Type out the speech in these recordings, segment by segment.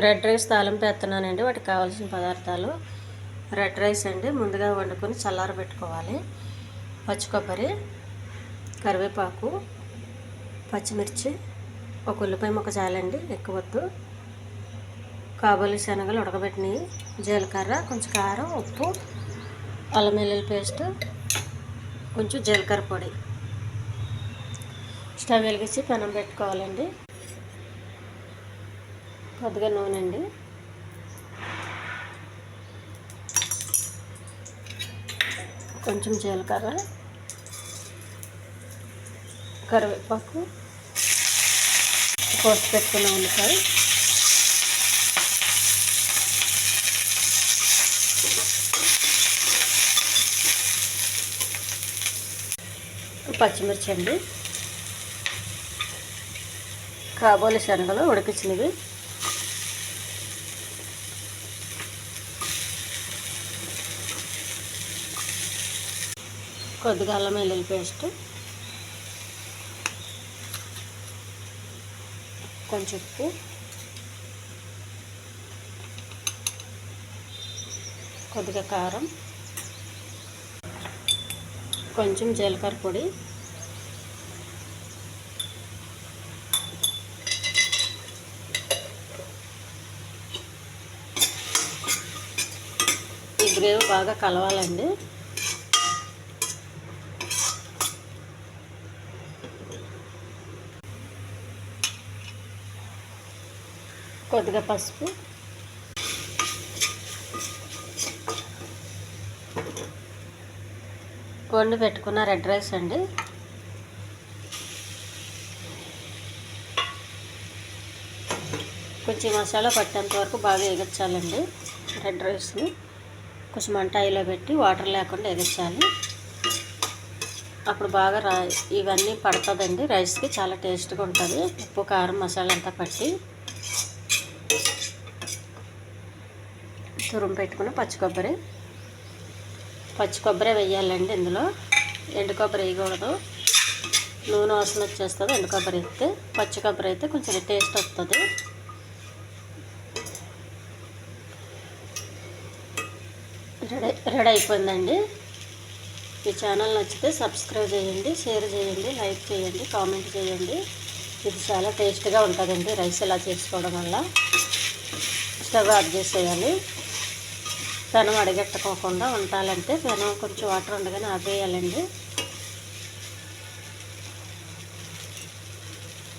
Red rice తాలింపు వేస్తున్నానండి. వాటికి కావాల్సిన పదార్థాలు రెడ్ రైస్ అండి. ముందుగా వండుకొని చల్లారబెట్టుకోవాలి. పచ్చి కొబ్బరి, కరివేపాకు, పచ్చిమిర్చి, ఒక ఉల్లిపాయ ముక్క చాలండి, ఎక్కువ వద్దు. కాబూలి శనగలు ఉడకబెట్టినవి, జీలకర్ర, కొంచెం కారం, ఉప్పు, అల్లం వెల్లుల్లి పేస్ట్, కొంచెం జీలకర్ర పొడి. స్టవ్ వెలిగించి పెనం పెట్టుకోవాలండి. కొద్దిగా నూనె అండి, కొంచెం జీలకర్ర, కరివేపాకు, కోసి పెట్టుకున్న ఉల్లిపాయ, పచ్చిమిర్చి అండి, కాబూలి శనగలు ఉడికించినవి, కొద్దిగా అల్లం వెల్లుల్లి పేస్ట్, కొంచెం ఉప్పు, కొద్దిగా కారం, కొంచెం జీలకర్ర పొడి, ఈ గ్రేవీ బాగా కలవాలండి. కొద్దిగా పసుపు, వండి పెట్టుకున్న రెడ్ రైస్ అండి. కొంచెం మసాలా పట్టేంత వరకు బాగా ఎగించాలండి. రెడ్ రైస్ని కొంచెం మంట హైలో పెట్టి వాటర్ లేకుండా ఎగించాలి. అప్పుడు బాగా ఇవన్నీ పడుతుందండి. రైస్కి చాలా టేస్ట్గా ఉంటుంది. ఉప్పు, కారం, మసాలా అంతా పట్టి. తురుము పెట్టుకున్న పచ్చి కొబ్బరి వేయాలండి. ఇందులో ఎండు కొబ్బరి వేయకూడదు, నూనె వాసన వచ్చేస్తుంది. ఎండు కొబ్బరి వేస్తే, పచ్చి కొబ్బరి అయితే కొంచెం టేస్ట్ వస్తుంది. రెడీ అయిపోయిందండి. ఈ ఛానల్ నచ్చితే సబ్స్క్రైబ్ చేయండి, షేర్ చేయండి, లైక్ చేయండి, కామెంట్ చేయండి. ఇది చాలా టేస్ట్గా ఉంటుందండి రైస్ ఇలా చేసుకోవడం వల్ల. స్టవ్ ఆఫ్ చేసేయాలి. పెనం అడగెట్టుకోకుండా ఉండాలంటే పెనం కొంచెం వాటర్ ఉండగానే ఆపేయాలండి.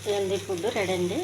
హెల్దీ ఫుడ్ రెడీ అండి.